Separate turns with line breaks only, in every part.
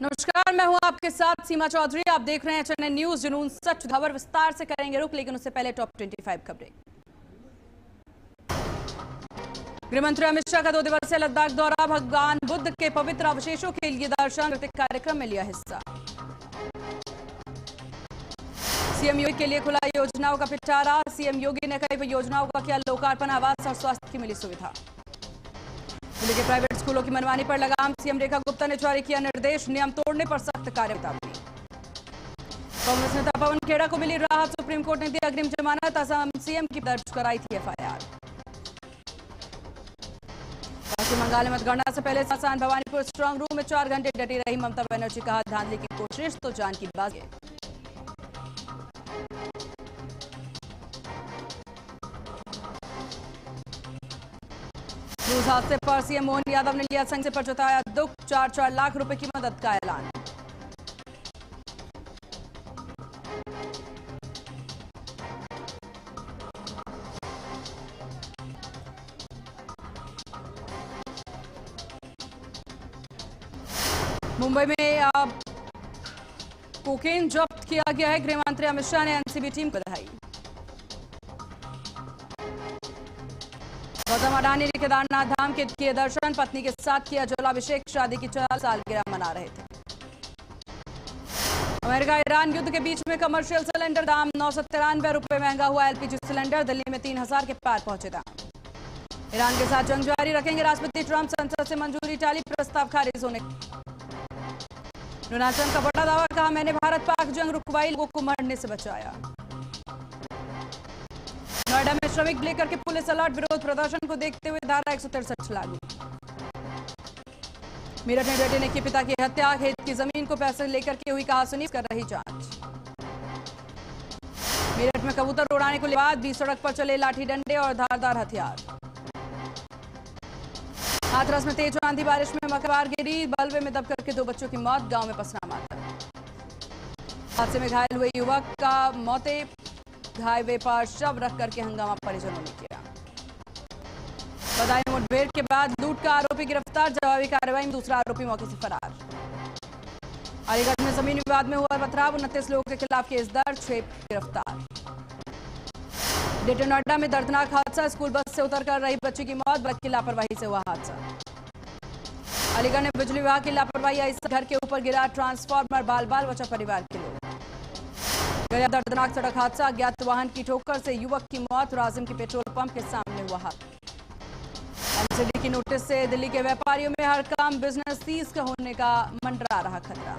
नमस्कार, मैं हूं आपके साथ सीमा चौधरी। आप देख रहे हैं चैनल न्यूज जुनून सच। खबर विस्तार से करेंगे रुक, लेकिन उससे पहले टॉप 25 खबरें। गृहमंत्री अमित शाह का 2 दिवसीय लद्दाख दौरा। भगवान बुद्ध के पवित्र अवशेषों के लिए दर्शन कार्यक्रम में लिया हिस्सा। सीएम योगी के लिए खुला योजनाओं का पिटारा। सीएम योगी ने कई योजनाओं का किया लोकार्पण। आवास और स्वास्थ्य की मिली सुविधा। दिल्ली के प्राइवेट स्कूलों की मनमानी पर लगाम। सीएम रेखा गुप्ता ने जारी किया निर्देश। नियम तोड़ने पर सख्त कार्यवाही। कांग्रेस नेता पवन खेड़ा को मिली राहत। सुप्रीम कोर्ट ने दी अग्रिम जमानत। असम सीएम की दर्ज कराई थी एफआईआर। पश्चिम बंगाल में मतगणना से पहले सासान भवानीपुर स्ट्रांग रूम में 4 घंटे डटी रही ममता बनर्जी। कहा धांधली की कोशिश तो जान की बात। क्रूज हादसे पर सीएम मोहन यादव ने लिया संज्ञा पर जताया दुख। 4 लाख रुपए की मदद का ऐलान। मुंबई में कोकेन जब्त किया गया है। गृहमंत्री अमित शाह ने एनसीबी टीम को बधाई। गौतम अडानी ने केदारनाथ धाम के किए दर्शन। पत्नी के साथ किया जलाभिषेक। शादी की 4 सालगिरह मना रहे थे। अमेरिका ईरान युद्ध के बीच में कमर्शियल सिलेंडर दाम 993 रुपए महंगा हुआ। एलपीजी सिलेंडर दिल्ली में 3000 के पार पहुंचे दाम। ईरान के साथ जंग जारी रखेंगे राष्ट्रपति ट्रंप। संसद से मंजूरी टाली। प्रस्ताव खारिज होने। डोनाल्ड ट्रंप का बड़ा दावा। कहा मैंने भारत पाक जंग रुकवाई, लोगों को मरने से बचाया। नोएडा में श्रमिक लेकर के पुलिस अलर्ट। विरोध प्रदर्शन को देखते हुए धारा 163 लागू। मेरठ में बेटे ने की पिता की हत्या। खेत की जमीन को पैसे लेकर के हुई कहासुनी कर रही जांच। मेरठ में कबूतर उड़ाने को लेकर बीच सड़क पर चले लाठी डंडे और धारदार हथियार। हाथरस में तेज आंधी बारिश में मकान गिरी। बलवे में दब करके 2 बच्चों की मौत। गांव में पसरा मातम। हादसे में घायल हुए युवक का मौते। हाईवे पर शव रख करके हंगामा परिजनों ने किया। बदायूं मुठभेड़ के बाद लूट का आरोपी गिरफ्तार। जवाबी कार्रवाई में दूसरा आरोपी मौके से फरार। अलीगढ़ में जमीन विवाद में हुआ पथराव। 29 लोगों के खिलाफ केस दर्ज। 6 गिरफ्तार। ग्रेटर नोएडा में दर्दनाक हादसा। स्कूल बस से उतरकर रही बच्ची की मौत। बस की लापरवाही से हुआ हादसा। अलीगढ़ में बिजली विभाग की लापरवाही आई। घर के ऊपर गिरा ट्रांसफार्मर। बाल बाल बचा परिवार के लोग। गया दर्दनाक सड़क हादसा। अज्ञात वाहन की ठोकर से युवक की मौत। राजिम के पेट्रोल पंप के सामने हुआ हादसा। एमसीडी की नोटिस से दिल्ली के व्यापारियों में हर काम बिजनेस सीज का होने का मंडरा रहा खतरा।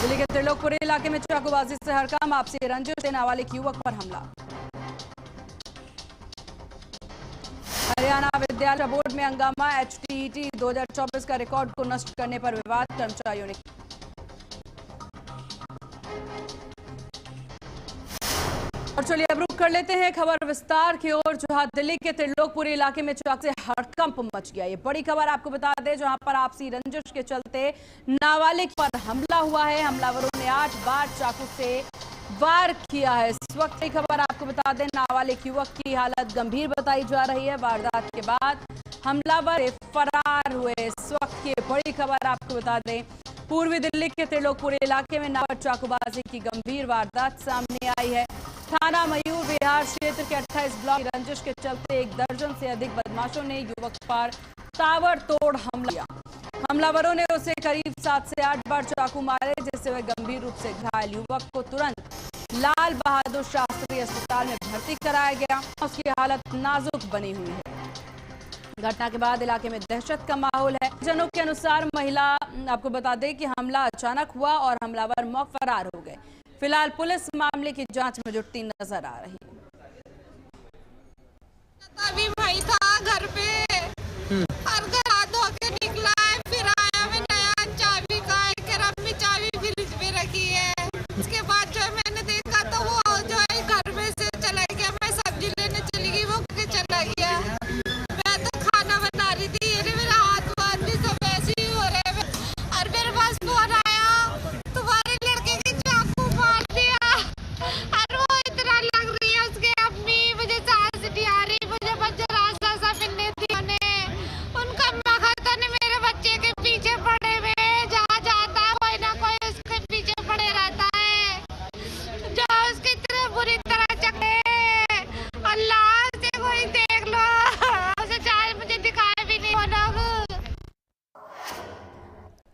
दिल्ली के त्रिलोकपुरी इलाके में चाकूबाजी से हर काम। आपसी रंजिश से नाबालिग युवक पर हमला। हरियाणा विद्यालय बोर्ड में हंगामा। एचटीईटी 2024 का रिकॉर्ड को नष्ट करने पर विवाद। कर्मचारियों ने। और चलिए अब रुक कर लेते हैं खबर विस्तार की ओर, जहां दिल्ली के त्रिलोकपुरी इलाके में चाकू से हड़कंप मच गया। ये बड़ी खबर आपको बता दें, जहां पर आपसी रंजिश के चलते नाबालिग पर हमला हुआ है। हमलावरों ने 8 बार चाकू से वार किया है। इस वक्त की खबर आपको बता दें, नाबालिग युवक की हालत गंभीर बताई जा रही है। वारदात के बाद हमलावर फरार हुए। इस वक्त की बड़ी खबर आपको बता दें, पूर्वी दिल्ली के त्रिलोकपुरी इलाके में नाबालिग चाकूबाजी की गंभीर वारदात सामने आई है। थाना मयूर विहार क्षेत्र के 28 ब्लॉक रंजिश के चलते 1 दर्जन से अधिक बदमाशों ने युवक पर ताबड़तोड़ हमला किया। हमलावरों ने उसे करीब 7 से 8 बार चाकू मारे, जिससे वह गंभीर रूप से घायल। युवक को तुरंत लाल बहादुर शास्त्री अस्पताल में भर्ती कराया गया। उसकी हालत नाजुक बनी हुई है। घटना के बाद इलाके में दहशत का माहौल है। जनों के अनुसार महिला, आपको बता दें कि हमला अचानक हुआ और हमलावर मौके पर फरार हो गए। फिलहाल पुलिस मामले की जांच में जुटती नजर आ रही है।
अभी भाई था घर पे और घर हाथ धो के निकला है, फिर आया मैं नया चाबी का में चाबी फ्रिज पे रखी है। उसके बाद जो मैंने देखा तो वो जो है घर में से चला गया। मैं सब्जी लेने चली गई, वो चला गया। मैं तो खाना बना रही थी, मेरा हाथ बांध भी सब ऐसे ही हो रहे हैं। और मेरे पास फोन आया, तुम्हारे लड़के की चाकू मार दिया। और वो इतना लग रही है उसके, अम्मी मुझे सांस नहीं आ रही, मुझे बच्चा रास्ता सा मिलने दिया।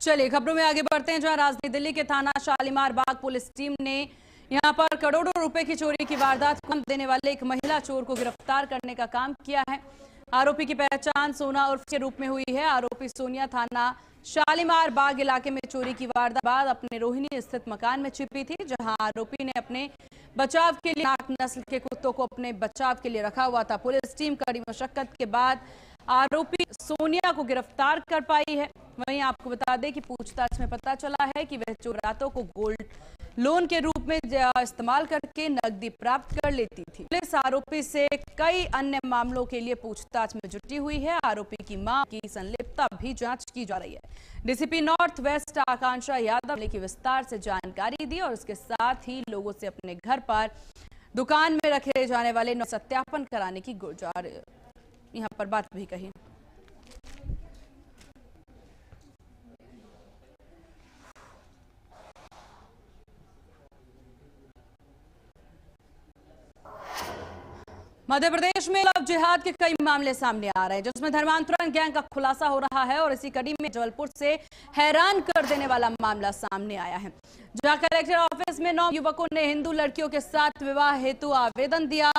चलिए खबरों में आगे बढ़ते हैं, जहां राजधानी दिल्ली के थाना शालीमार बाग पुलिस टीम ने यहां पर करोड़ों रुपए की चोरी की वारदात को अंजाम देने वाले एक महिला चोर को गिरफ्तार करने का काम किया है। आरोपी की पहचान सोना उर्फ के रूप में हुई है। आरोपी सोनिया थाना शालीमार बाग इलाके में चोरी की वारदात बाद अपने रोहिणी स्थित मकान में छिपी थी, जहां आरोपी ने अपने बचाव के लिए नाक नस्ल के कुत्तों को अपने बचाव के लिए रखा हुआ था। पुलिस टीम कड़ी मशक्कत के बाद आरोपी सोनिया को गिरफ्तार कर पाई है। वहीं आपको बता दें कि पूछताछ में पता चला है कि वह चोर रातों को गोल्ड लोन के रूप में इस्तेमाल करके नकदी प्राप्त कर लेती थी। पुलिस आरोपी से कई अन्य मामलों के लिए पूछताछ में जुटी हुई है। आरोपी की मां की संलिप्तता भी जांच की जा रही है। डीसीपी नॉर्थ वेस्ट आकांक्षा यादव ने की विस्तार से जानकारी दी और इसके साथ ही लोगों से अपने घर पर दुकान में रखे जाने वाले सत्यापन कराने की गुजार यहाँ पर बात भी कही। मध्य प्रदेश में लव जिहाद के कई मामले सामने आ रहे हैं, जिसमें धर्मांतरण गैंग का खुलासा हो रहा है और इसी कड़ी में जबलपुर से हैरान कर देने वाला मामला सामने आया है, जहां कलेक्टर ऑफिस में 9 युवकों ने हिंदू लड़कियों के साथ विवाह हेतु आवेदन दिया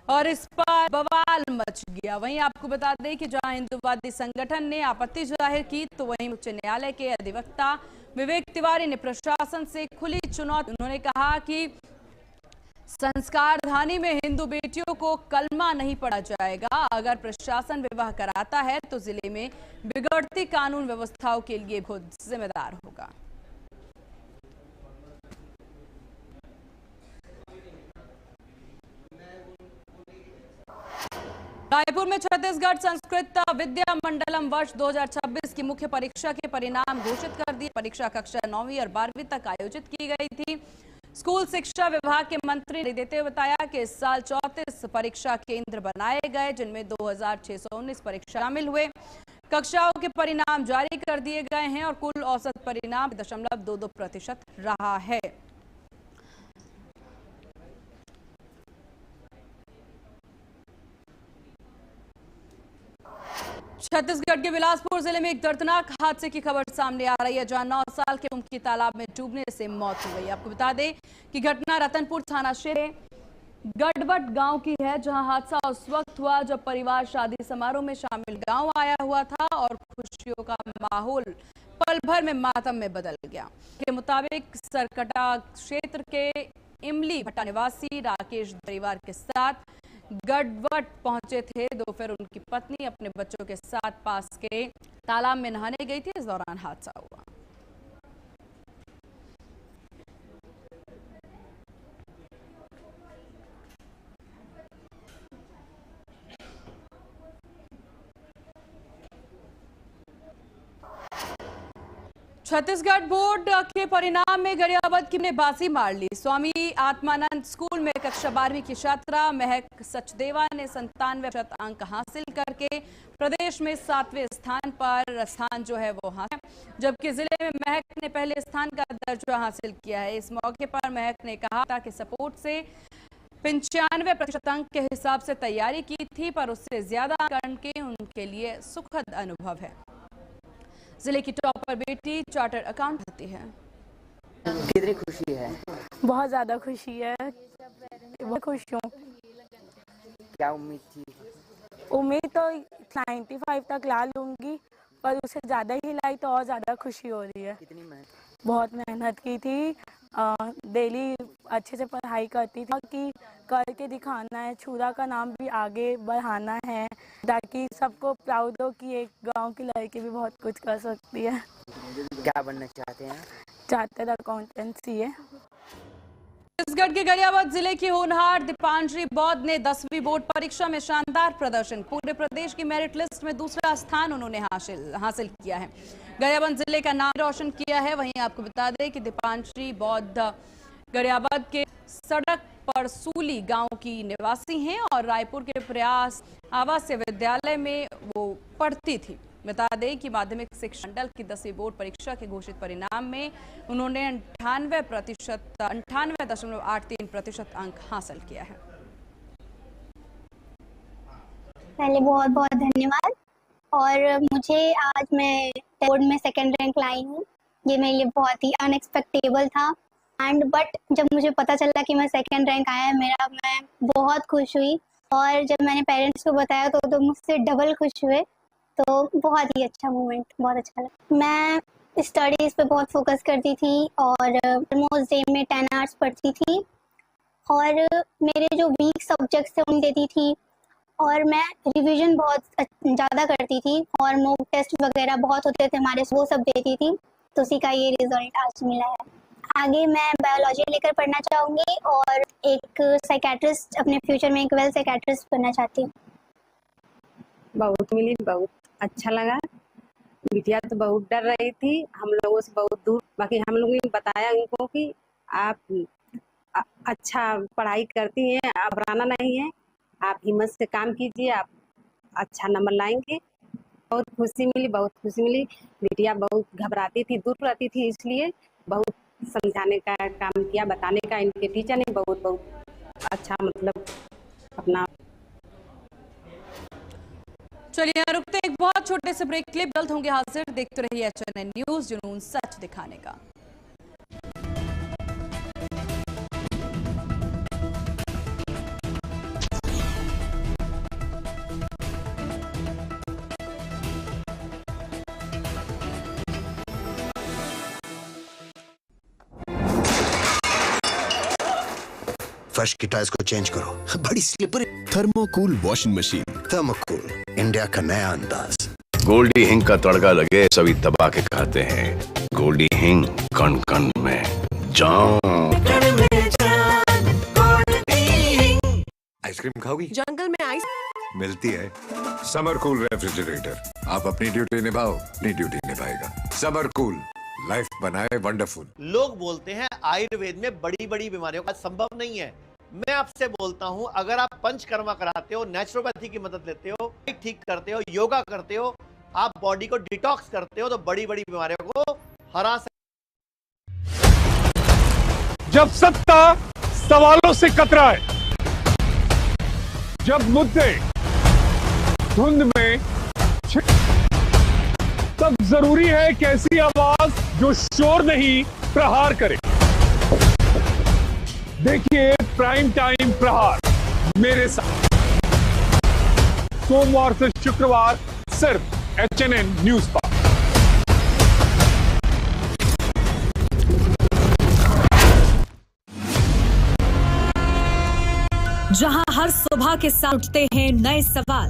और इस पर बवाल मच गया। वहीं आपको बता दें कि जहां हिंदूवादी संगठन ने आपत्ति जाहिर की, तो वहीं उच्च न्यायालय के अधिवक्ता विवेक तिवारी ने प्रशासन से खुली चुनौती। उन्होंने कहा कि संस्कारधानी में हिंदू बेटियों को कलमा नहीं पढ़ा जाएगा। अगर प्रशासन विवाह कराता है तो जिले में बिगड़ती कानून व्यवस्थाओं के लिए खुद जिम्मेदार होगा। रायपुर में छत्तीसगढ़ संस्कृत विद्या मंडलम वर्ष 2026 की मुख्य परीक्षा के परिणाम घोषित कर दिए। परीक्षा कक्षा 9वीं और 12वीं तक आयोजित की गई थी। स्कूल शिक्षा विभाग के मंत्री ने देते हुए बताया कि इस साल 34 परीक्षा केंद्र बनाए गए, जिनमें 2619 परीक्षा शामिल हुए। कक्षाओं के परिणाम जारी कर दिए गए हैं और कुल औसत परिणाम 0.22% रहा है। छत्तीसगढ़ के बिलासपुर जिले में एक दर्दनाक हादसे की खबर सामने आ रही है, जहां 9 साल के उम्र की तालाब में डूबने से मौत हो गई। आपको बता दें कि घटना रतनपुर थाना क्षेत्र गढ़वट गांव की है, जहां हादसा उस वक्त हुआ जब परिवार शादी समारोह में शामिल गांव आया हुआ था और खुशियों का माहौल पल भर में मातम में बदल गया। के मुताबिक सरकटा क्षेत्र के इमली भट्टा निवासी राकेश परिवार के साथ गढ़वट पहुंचे थे। दोपहर उनकी पत्नी अपने बच्चों के साथ पास के तालाब में नहाने गई थी। इस दौरान हादसा हुआ। छत्तीसगढ़ बोर्ड के परिणाम में गरियाबंद की ने बाजी मार ली। स्वामी आत्मानंद स्कूल में कक्षा 12वीं की छात्रा महक सचदेवा ने 97% अंक हासिल करके प्रदेश में 7वें स्थान पर स्थान जो है वो हासिल, जबकि जिले में महक ने पहले स्थान का दर्जा हासिल किया है। इस मौके पर महक ने कहा कि सपोर्ट से 95% अंक के हिसाब से तैयारी की थी, पर उससे ज्यादा अंक के उनके लिए सुखद अनुभव है। जिले की टॉपर बेटी चार्टर्ड अकाउंट होती है।
कितनी खुशी है?
बहुत ज्यादा खुशी है, बहुत खुश हूँ।
क्या उम्मीद थी?
उम्मीद तो 95 तक ला लूंगी, पर उससे ज्यादा ही लाई तो और ज्यादा खुशी हो रही है।
कितनी मेहनत?
बहुत मेहनत की थी, डेली अच्छे से पढ़ाई करती थी कि करके दिखाना है, छुरा का नाम भी आगे बढ़ाना है, ताकि सबको प्राउड हो कि एक गांव की लड़की भी बहुत कुछ कर सकती है।
क्या बनना चाहते हैं?
चार्टर्ड अकाउंटेंसी है।
छत्तीसगढ़ के गरियाबंद जिले की होनहार दीपांशी बौद्ध ने 10वीं बोर्ड परीक्षा में शानदार प्रदर्शन, पूरे प्रदेश की मेरिट लिस्ट में दूसरा स्थान उन्होंने हासिल किया है। गरियाबंद जिले का नाम रोशन किया है। वहीं आपको बता दें कि दीपांशी बौद्ध गरियाबंद के सड़क पर सूली गांव की निवासी हैं और रायपुर के प्रयास आवासीय विद्यालय में वो पढ़ती थी। बता दें कि माध्यमिक शिक्षा मंडल की 10वीं बोर्ड परीक्षा के घोषित परिणाम में उन्होंने 98.83% अंक हासिल किया है।
पहले बहुत बहुत धन्यवाद। और मुझे आज मैं बोर्ड में सेकंड रैंक लाई हूँ। ये मेरे लिए बहुत ही अनएक्सपेक्टेबल था बट जब मुझे पता चला कि मैं सेकंड रैंक आया है मेरा, मैं बहुत खुश हुई और जब मैंने पेरेंट्स को बताया तो मुझसे डबल खुश हुए। तो बहुत ही अच्छा मोमेंट, बहुत अच्छा लगा। मैं स्टडीज़ पे बहुत फोकस करती थी और ऑलमोस्ट डे में 10 आवर्स पढ़ती थी और मेरे जो वीक सब्जेक्ट्स थे उन देती थी और मैं रिवीजन बहुत ज़्यादा करती थी और मॉक टेस्ट वगैरह बहुत होते थे हमारे, वो सब देती थी। तो उसी का ये रिजल्ट आज मिला है। आगे मैं बायोलॉजी लेकर पढ़ना चाहूँगी और एक साइकेट्रिस्ट, अपने फ्यूचर में एक वेल साइकेट्रिस्ट बनना चाहती हूँ।
बहुत मिली, बहुत अच्छा लगा। बिटिया तो बहुत डर रही थी, हम लोगों से बहुत दूर, बाकी हम लोगों ने बताया उनको कि आप अच्छा पढ़ाई करती हैं, आप घबराना नहीं है, आप हिम्मत से काम कीजिए, आप अच्छा नंबर लाएंगे। बहुत खुशी मिली, बहुत खुशी मिली। बिटिया बहुत घबराती थी, दूर रहती थी, इसलिए बहुत समझाने का काम किया, बताने का इनके टीचर ने बहुत अच्छा मतलब अपना।
चलिए यहाँ रुकते हैं एक बहुत छोटे से ब्रेक के लिए। जल्द होंगे हाजिर, देखते रहिए HNN न्यूज़, जुनून सच दिखाने का।
फर्श की टाइल्स को चेंज करो, बड़ी slippery.
Thermocool washing machine.
Thermocool, India का नया अंदाज।
गोल्डी हिंग का तड़का लगे सभी दबा के खाते हैं। गोल्डी हिंग, कण कण में जान।
आइसक्रीम खाओगी?
जंगल में आइस
मिलती है। समर कूल रेफ्रिजरेटर, आप अपनी ड्यूटी निभाओ, अपनी ड्यूटी निभाएगा। समर कूल, लाइफ बनाए वंडरफुल।
लोग बोलते हैं आयुर्वेद में बड़ी बड़ी बीमारियों का संभव नहीं है। मैं आपसे बोलता हूं, अगर आप पंचकर्मा कराते हो, नेचुरोपैथी की मदद लेते हो, ठीक करते हो, योगा करते हो, आप बॉडी को डिटॉक्स करते हो, तो बड़ी बड़ी बीमारियों को हरा सकते।
जब सत्ता सवालों से कतराए, जब मुद्दे धुंध में, तब जरूरी है कि ऐसी आवाज जो शोर नहीं प्रहार करे। देखिए प्राइम टाइम प्रहार मेरे साथ, सोमवार से शुक्रवार सिर्फ HNN न्यूज पर।
जहां हर सुबह के साथ उठते हैं नए सवाल,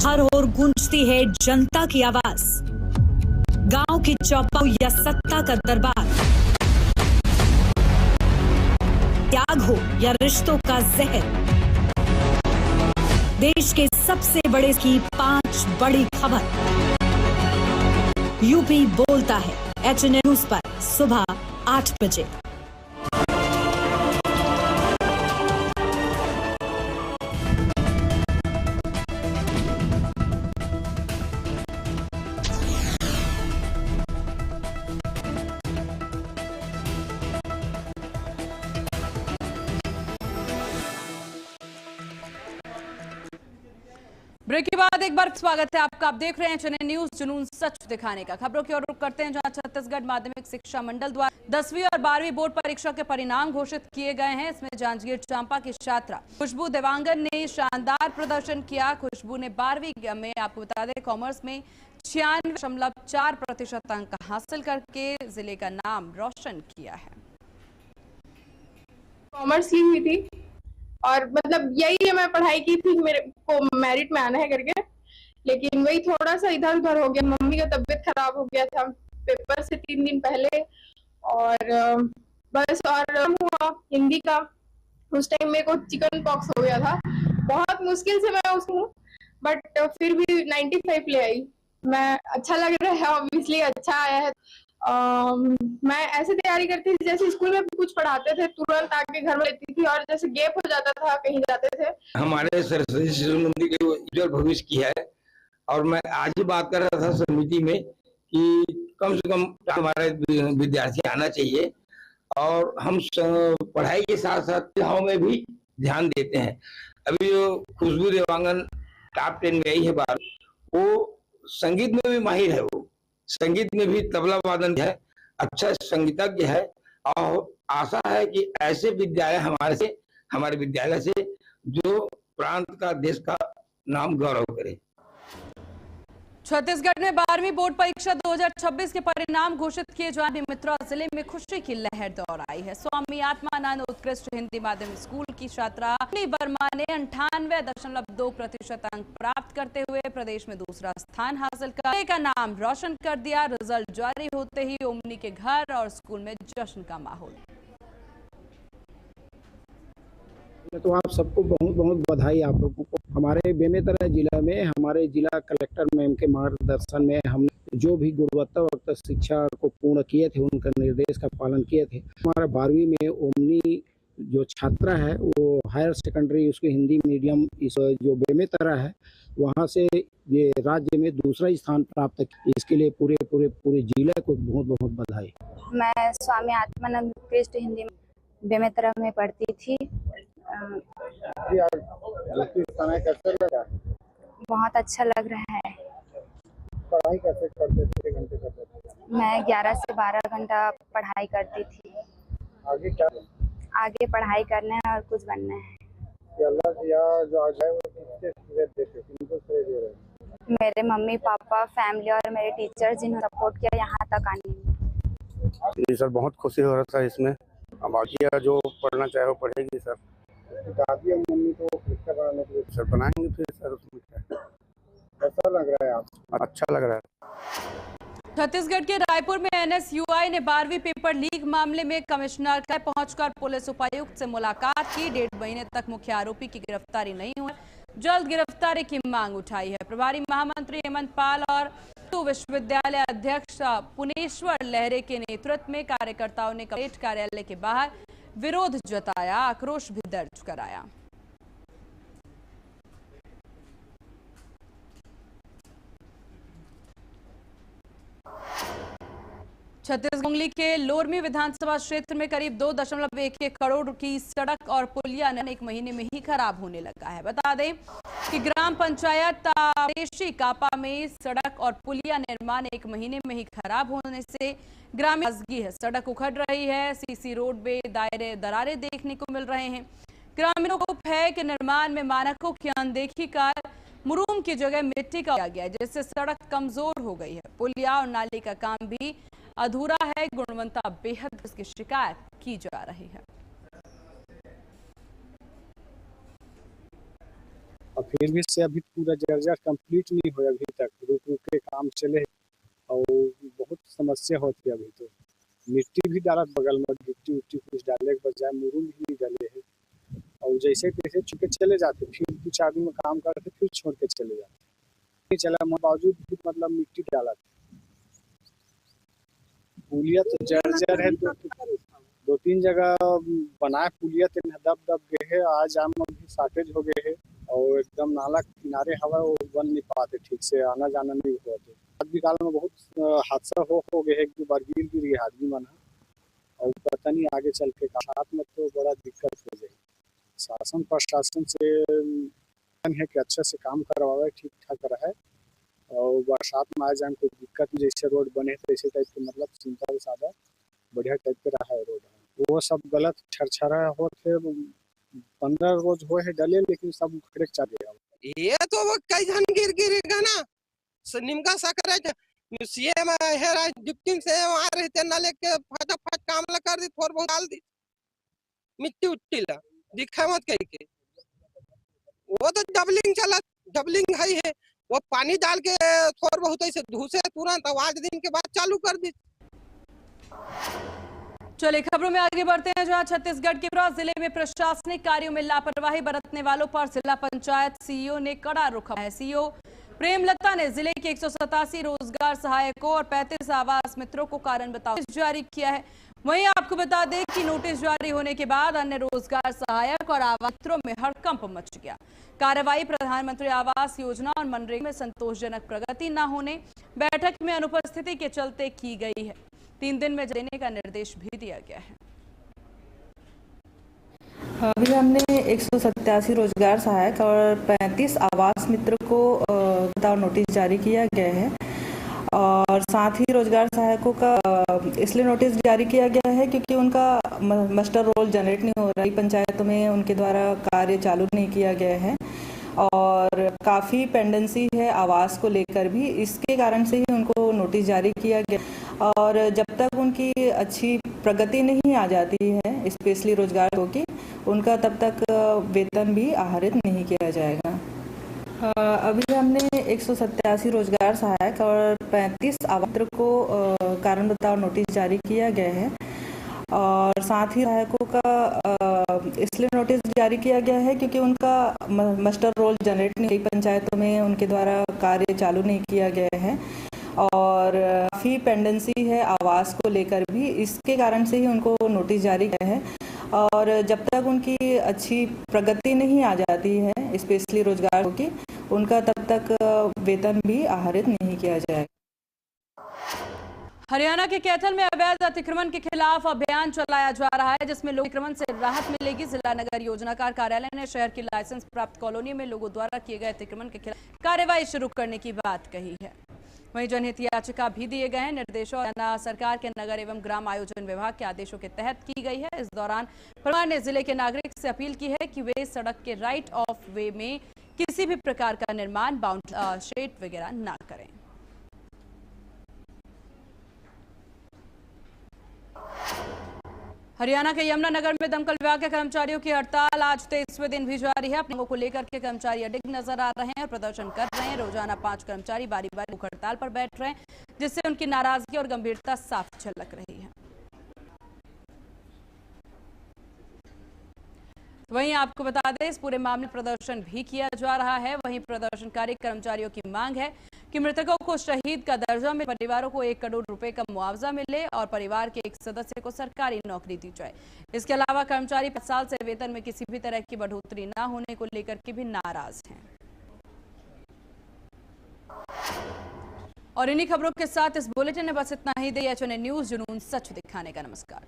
हर ओर गूंजती है जनता की आवाज। गांव की चौपाल या सत्ता का दरबार, त्याग हो या रिश्तों का जहर, देश के सबसे बड़े की 5 बड़ी खबर। यूपी बोलता है HNN न्यूज पर सुबह 8 बजे।
ब्रेक के बाद एक बार स्वागत है आपका। आप देख रहे हैं HNN न्यूज़, जुनून सच दिखाने का। खबरों की ओर रुख करते हैं, जहां छत्तीसगढ़ माध्यमिक शिक्षा मंडल द्वारा 10वीं और 12वीं बोर्ड परीक्षा के परिणाम घोषित किए गए हैं। इसमें जांजगीर चांपा की छात्रा खुशबू देवांगन ने शानदार प्रदर्शन किया। खुशबू ने 12वीं में, आपको बता दें, कॉमर्स में 96.4% अंक हासिल करके जिले का नाम रोशन किया है।
कॉमर्स ली हुई थी और मतलब यही है, मैं पढ़ाई की थी, मेरे को मेरिट में आना है करके, लेकिन वही थोड़ा सा इधर उधर हो गया। मम्मी का तबीयत खराब हो गया था पेपर से 3 दिन पहले और बस। और हुआ हिंदी का, उस टाइम मेरे को चिकन पॉक्स हो गया था, बहुत मुश्किल से मैं उसको, बट फिर भी 95 ले आई। मैं अच्छा लग रहा है, ऑब्वियसली अच्छा आया है। मैं ऐसे तैयारी करती थी जैसे स्कूल में कुछ पढ़ाते थे, तुरंत आके घर में लेती थी, और जैसे गैप हो जाता था कहीं जाते थे।
हमारे सरस्वती शिशु मंदिर के उज्जवल भविष्य की है, और मैं आज ही बात कर रहा था समिति में कि कम से कम हमारे विद्यार्थी आना चाहिए, और हम पढ़ाई के साथ साथ क्रियाओं में भी ध्यान देते हैं। अभी जो खुशबू देवांगन टॉप 10 में आई है बार, वो संगीत में भी माहिर है, वो संगीत में भी तबला वादन है, अच्छा संगीतज्ञ है। और आशा है कि ऐसे विद्यालय हमारे विद्यालय से जो प्रांत का, देश का नाम गौरव करे।
छत्तीसगढ़ में 12वीं बोर्ड परीक्षा 2026 के परिणाम घोषित किए जाने से बेमेतरा जिले में खुशी की लहर दौड़ आई है। स्वामी आत्मानंद उत्कृष्ट हिंदी माध्यम स्कूल की छात्रा अपनी वर्मा ने 98.2% अंक प्राप्त करते हुए प्रदेश में दूसरा स्थान हासिल कर का नाम रोशन कर दिया। रिजल्ट जारी होते ही ओमनी के घर और स्कूल में जश्न का माहौल।
तो आप सबको बहुत बहुत बधाई आप लोगों को। हमारे बेमेतरा जिला में हमारे जिला कलेक्टर मैम के मार्गदर्शन में हम जो भी गुणवत्ता शिक्षा को पूर्ण किए थे, उनका निर्देश का पालन किए थे। हमारा 12वीं में ओमनी जो छात्रा है वो हायर सेकेंडरी उसके हिंदी मीडियम इस जो बेमेतरा है वहाँ से ये राज्य में दूसरा स्थान प्राप्त किया। इसके लिए पूरे जिले को बहुत बहुत बधाई।
मैं स्वामी आत्मानंद उत्कृष्ट हिंदी बेमेतरा में पढ़ती थी।
कैसे लगा?
बहुत अच्छा लग रहा है।
पढ़ाई कैसे करते थे? घंटे करते थे?
मैं 11 से 12 घंटा पढ़ाई करती थी।
आगे क्या?
आगे पढ़ाई करना है और कुछ बनना है।
अल्लाह या जो आज है वो किसके श्रेय देते, किनको श्रेय दे रहे हैं?
मेरे मम्मी पापा, फैमिली और मेरे टीचर जिन्होंने सपोर्ट किया यहाँ तक आने में।
जी सर, बहुत खुशी हो रहा था इसमें। अब बाकी जो पढ़ना चाहे वो पढ़ेगी सर।
दादी और मम्मी को शिक्षा बनाने के लिए
सर बनाएंगे फिर सर, उसमें क्या।
कैसा लग रहा है आपको?
अच्छा लग रहा है।
छत्तीसगढ़ के रायपुर में एनएसयूआई ने 12वीं पेपर लीक मामले में कमिश्नर का पहुंचकर पुलिस उपायुक्त से मुलाकात की। 1.5 महीने तक मुख्य आरोपी की गिरफ्तारी नहीं हुई, जल्द गिरफ्तारी की मांग उठाई है। प्रभारी महामंत्री हेमंत पाल और विश्वविद्यालय अध्यक्ष पुनेश्वर लहरे के नेतृत्व में कार्यकर्ताओं ने कलेक्टर कार्यालय के बाहर विरोध जताया, आक्रोश भी दर्ज कराया। छत्तीसगढ़ के लोरमी विधानसभा क्षेत्र में करीब 2.11 करोड़ की सड़क और पुलिया एक महीने में ही खराब होने लगा है। बता दें कि ग्राम पंचायत तारेशी कापा में सड़क और पुलिया निर्माण 1 महीने में ही खराब होने से ग्रामीण नाराजगी है। सड़क उखड़ रही है, सीसी रोड में दरारें देखने को मिल रहे हैं। ग्रामीणों को है कि निर्माण में मानकों की अनदेखी कर मुरूम की जगह मिट्टी का किया गया, जिससे सड़क कमजोर हो गई है। पुलिया और नाली का काम भी अधूरा है, गुणवत्ता बेहद इसकी शिकायत की जा रही है।
और फिर भी से अभी पूरा जर्जर कंप्लीट नहीं हुआ, अभी तक रुक के काम चले और बहुत समस्या होती है। अभी तो मिट्टी भी डाला बगल में, गिट्टी उट्टी कुछ डाले के बजाय मुरूम भी डाले है और जैसे तैसे चुके चले जाते, फिर कुछ आदमी में काम करते फिर छोड़ के चले जाते। चला बावजूद भी मतलब मिट्टी डाला। पुलिया तो जर्जर है, 2-3 जगह बनाए पुलिया दब गए है। आज आम भी शॉर्टेज हो गए है और एकदम नाला किनारे हवा वो बन नहीं पाते, ठीक से आना जाना नहीं होते। आदमी काल में बहुत हादसा हो गए है, 1-2 बार गिर गया आदमी बना और पता नहीं आगे चल के साथ में तो बड़ा दिक्कत हो जाए। शासन प्रशासन से है कि अच्छा से काम करवावे, ठीक ठाक रहे और बरसात में आ जाए कोई दिक्कत, जैसे रोड बने तैसे टाइप के मतलब चिंता सादा बढ़िया टाइप के रहा है रोड। वो सब गलत छरछरा होते 15 रोज हो है डले, लेकिन सब उखड़े चल गया।
ये तो वो कई जन गिरेगा ना, निमका सकरा सीएम है डिप्टी से वहां रहते ना लेके फटाफट काम ला कर दी, थोड़ा बहुत डाल दी मिट्टी उट्टी ला दिखा मत कहीं के। वो तो डबलिंग चला, डबलिंग है वो पानी डाल के थोड़ा बहुत ऐसे धूसे तुरंत 8 दिन के बाद चालू कर दी।
चलिए खबरों में आगे बढ़ते हैं, जहां छत्तीसगढ़ के पूरा जिले में प्रशासनिक कार्यों में लापरवाही बरतने वालों पर जिला पंचायत सीईओ ने कड़ा रुख है। सीईओ प्रेमलता ने जिले के 187 रोजगार सहायकों और 35 आवास मित्रों को कारण बताओ नोटिस जारी किया है। वहीं आपको बता दें कि नोटिस जारी होने के बाद अन्य रोजगार सहायक और आवास मित्रों में हड़कंप मच गया। कार्रवाई प्रधानमंत्री आवास योजना और मनरेगा में संतोषजनक प्रगति न होने, बैठक में अनुपस्थिति के चलते की गई है। 3 दिन में देने का निर्देश भी दिया गया है।
अभी हमने 187 रोजगार सहायक और 35 आवास मित्र को का नोटिस जारी किया गया है और साथ ही रोजगार सहायकों का इसलिए नोटिस जारी किया गया है क्योंकि उनका मस्टर रोल जनरेट नहीं हो रहा है। पंचायतों में उनके द्वारा कार्य चालू नहीं किया गया है और काफ़ी पेंडेंसी है आवास को लेकर भी, इसके कारण से ही उनको नोटिस जारी किया गया। और जब तक उनकी अच्छी प्रगति नहीं आ जाती है स्पेशली रोजगार की, उनका तब तक वेतन भी आहरित नहीं किया जाएगा। अभी हमने 187 रोजगार सहायक और 35 आवास को कारण बताओ नोटिस जारी किया गया है और साथ ही सहायकों का इसलिए नोटिस जारी किया गया है क्योंकि उनका मस्टर रोल जनरेट नहीं, पंचायतों में उनके द्वारा कार्य चालू नहीं किया गया है और काफ़ी पेंडेंसी है आवास को लेकर भी, इसके कारण से ही उनको नोटिस जारी किया है। और जब तक उनकी अच्छी प्रगति नहीं आ जाती है स्पेशली रोजगार की, उनका तब तक वेतन भी आहरित नहीं किया जाएगा।
हरियाणा के कैथल में अवैध अतिक्रमण के खिलाफ अभियान चलाया जा रहा है, जिसमें लोग अतिक्रमण से राहत मिलेगी। जिला नगर योजनाकार कार्यालय ने शहर की लाइसेंस प्राप्त कॉलोनी में लोगों द्वारा किए गए अतिक्रमण के खिलाफ कार्रवाई शुरू करने की बात कही है। वहीं जनहित याचिका भी दिए गए हैं। निर्देशों हरियाणा सरकार के नगर एवं ग्राम आयोजन विभाग के आदेशों के तहत की गई है। इस दौरान परिवार ने जिले के नागरिक से अपील की है कि वे सड़क के राइट ऑफ वे में किसी भी प्रकार का निर्माण, बाउंड्री शेड वगैरह ना करें। हरियाणा के यमुनानगर में दमकल विभाग के कर्मचारियों की हड़ताल आज 23वें दिन भी जारी है। अपने को लेकर के कर्मचारी अडिग नजर आ रहे हैं और प्रदर्शन कर रहे हैं। रोजाना 5 कर्मचारी बारी बारी भूख हड़ताल पर बैठ रहे हैं, जिससे उनकी नाराजगी और गंभीरता साफ झलक रही है। वहीं आपको बता दें, इस पूरे मामले प्रदर्शन भी किया जा रहा है। वहीं प्रदर्शनकारी कर्मचारियों की मांग है कि मृतकों को शहीद का दर्जा मिले, परिवारों को 1 करोड़ रुपए का मुआवजा मिले और परिवार के एक सदस्य को सरकारी नौकरी दी जाए। इसके अलावा कर्मचारी 5 साल से वेतन में किसी भी तरह की बढ़ोतरी न होने को लेकर के भी नाराज हैं। और इन्हीं खबरों के साथ इस बुलेटिन में बस इतना ही। HNN न्यूज़, जुनून सच दिखाने का। नमस्कार।